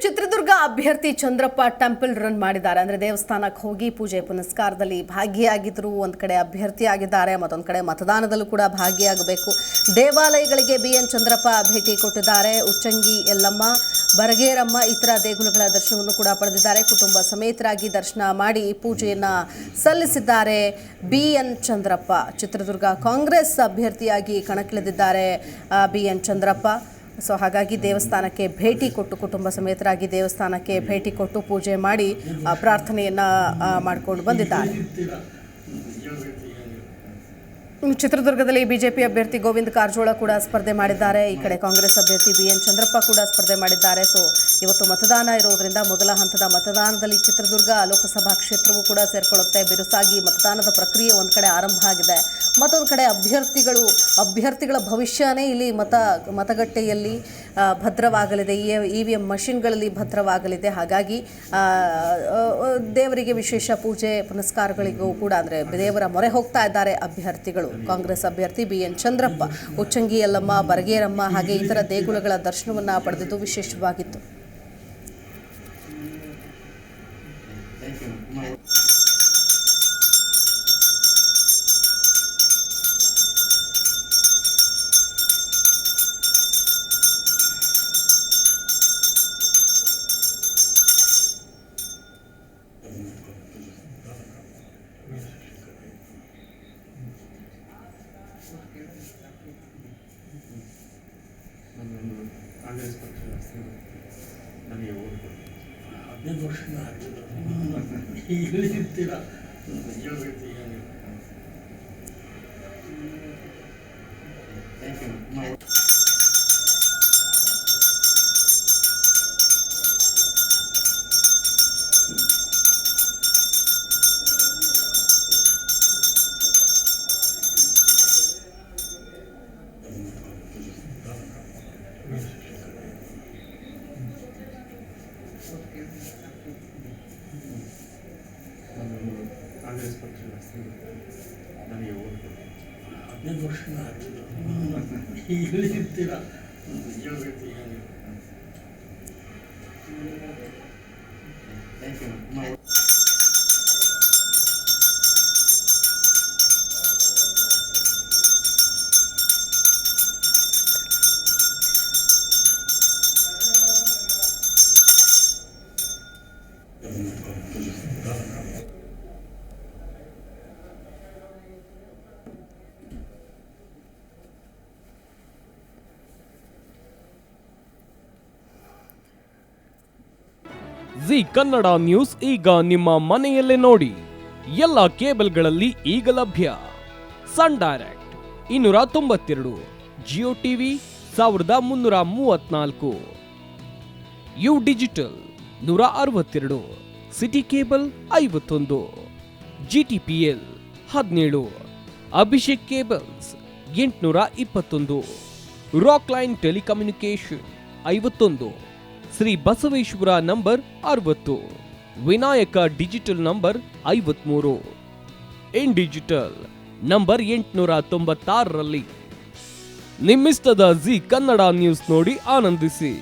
ಚಿತ್ರದುರ್ಗ ಅಭ್ಯರ್ಥಿ Chandrappa temple run ಮಾಡಿದ್ದಾರೆ. ಅಂದ್ರೆ ದೇವಸ್ಥಾನಕ್ಕೆ ಹೋಗಿ ಪೂಜೆ ಪುನಸ್ಕಾರದಲ್ಲಿ ಭಾಗಿಯಾಗಿದ್ರು. ಒಂದ್ ಕಡೆ ಅಭ್ಯರ್ಥಿ ಆಗಿದ್ದಾರೆ, ಮತ್ತೊಂದು ಕಡೆ ಮತದಾನದಲ್ಲೂ ಕೂಡ ಭಾಗಿಯಾಗಬೇಕು. ದೇವಾಲಯಗಳಿಗೆ BN ಚಂದ್ರಪ್ಪ ಭೇಟಿ ಕೊಟ್ಟಿದ್ದಾರೆ. ಉಚ್ಚಂಗಿ ಯಲ್ಲಮ್ಮ, ಬರಗೇರಮ್ಮ ಇತರ ದೇಗುಲಗಳ ದರ್ಶನವನ್ನು ಕೂಡ ಪಡೆದಿದ್ದಾರೆ. ಕುಟುಂಬ ಸಮೇತರಾಗಿ ದರ್ಶನ ಮಾಡಿ ಪೂಜೆಯನ್ನ ಸಲ್ಲಿಸಿದ್ದಾರೆ. BN ಚಂದ್ರಪ್ಪ ಚಿತ್ರದುರ್ಗ ಕಾಂಗ್ರೆಸ್ ಅಭ್ಯರ್ಥಿಯಾಗಿ ಕಣಕ್ಕಿಳಿದಿದ್ದಾರೆ. BN ಚಂದ್ರಪ್ಪ ಸೊ ಹಾಗಾಗಿ ದೇವಸ್ಥಾನಕ್ಕೆ ಭೇಟಿ ಕೊಟ್ಟು ಕುಟುಂಬ ಸಮೇತರಾಗಿ ದೇವಸ್ಥಾನಕ್ಕೆ ಭೇಟಿ ಕೊಟ್ಟು ಪೂಜೆ ಮಾಡಿ ಪ್ರಾರ್ಥನೆಯನ್ನು ಮಾಡಿಕೊಂಡು ಬಂದಿದ್ದಾರೆ. ಚಿತ್ರದುರ್ಗದಲ್ಲಿ ಬಿಜೆಪಿ ಅಭ್ಯರ್ಥಿ ಗೋವಿಂದ ಕಾರಜೋಳ ಕೂಡ ಸ್ಪರ್ಧೆ ಮಾಡಿದ್ದಾರೆ. ಈ ಕಡೆ ಕಾಂಗ್ರೆಸ್ ಅಭ್ಯರ್ಥಿ BN ಚಂದ್ರಪ್ಪ ಕೂಡ ಸ್ಪರ್ಧೆ ಮಾಡಿದ್ದಾರೆ. ಸೊ ಇವತ್ತು ಮತದಾನ ಇರೋದ್ರಿಂದ ಮೊದಲ ಹಂತದ ಮತದಾನದಲ್ಲಿ ಚಿತ್ರದುರ್ಗ ಲೋಕಸಭಾ ಕ್ಷೇತ್ರವೂ ಕೂಡ ಸೇರ್ಕೊಳ್ಳುತ್ತೆ. ಬಿರುಸಾಗಿ ಮತದಾನದ ಪ್ರಕ್ರಿಯೆ ಒಂದು ಕಡೆ ಆರಂಭ ಆಗಿದೆ. ಮತ್ತೊಂದು ಕಡೆ ಅಭ್ಯರ್ಥಿಗಳ ಭವಿಷ್ಯನೇ ಇಲ್ಲಿ ಮತಗಟ್ಟೆಯಲ್ಲಿ ಭದ್ರವಾಗಲಿದೆ. EVM ಮಷಿನ್ಗಳಲ್ಲಿ ಭದ್ರವಾಗಲಿದೆ. ಹಾಗಾಗಿ ದೇವರಿಗೆ ವಿಶೇಷ ಪೂಜೆ ಪುನಸ್ಕಾರಗಳಿಗೂ ಕೂಡ ಅಂದರೆ ದೇವರ ಮೊರೆ ಹೋಗ್ತಾ ಇದ್ದಾರೆ ಅಭ್ಯರ್ಥಿಗಳು. ಕಾಂಗ್ರೆಸ್ ಅಭ್ಯರ್ಥಿ BN ಚಂದ್ರಪ್ಪ ಉಚ್ಚಂಗಿ ಯಲ್ಲಮ್ಮ, ಬರಗೇರಮ್ಮ ಹಾಗೆ ಇತರ ದೇಗುಲಗಳ ದರ್ಶನವನ್ನು ಪಡೆದಿದ್ದು ವಿಶೇಷವಾಗಿತ್ತು. ಕಾಂಗ್ರೆಸ್ ಪಕ್ಷ ನನಗೆ ಓಟ್ ಕೊಡಿ. 15 ವರ್ಷ ಇಲ್ಲಿ ಇರ್ತೀರಾ ಹೇಳ್ಬೇಕು. ಕಾಂಗ್ರೆಸ್ ಪಕ್ಷ ನನಗೆ ಓಟ್ ಕೊಡಿ. 15 ವರ್ಷ ಇಲ್ಲಿ ಇರ್ತೀರಾ ಹೇಳ್ಬೇಕು. ಜಿ ಕನ್ನಡ ನ್ಯೂಸ್ ಈಗ ನಿಮ್ಮ ಮನೆಯಲ್ಲೇ ನೋಡಿ. ಎಲ್ಲ ಕೇಬಲ್ಗಳಲ್ಲಿ ಈಗ ಲಭ್ಯ. Sun Direct 292, Jio TV 1334, U digital 162, city cable 51, GTPL 17, Abhishek cables 821, rock line telecommunication 51, Shri Basaveshwara number 60, Vinayaka digital number 53, in digital number 896ರಲ್ಲಿ. ನಿಮ್ಮಿಷ್ಟದ ಜಿ ಕನ್ನಡ ನ್ಯೂಸ್ ನೋಡಿ ಆನಂದಿಸಿ.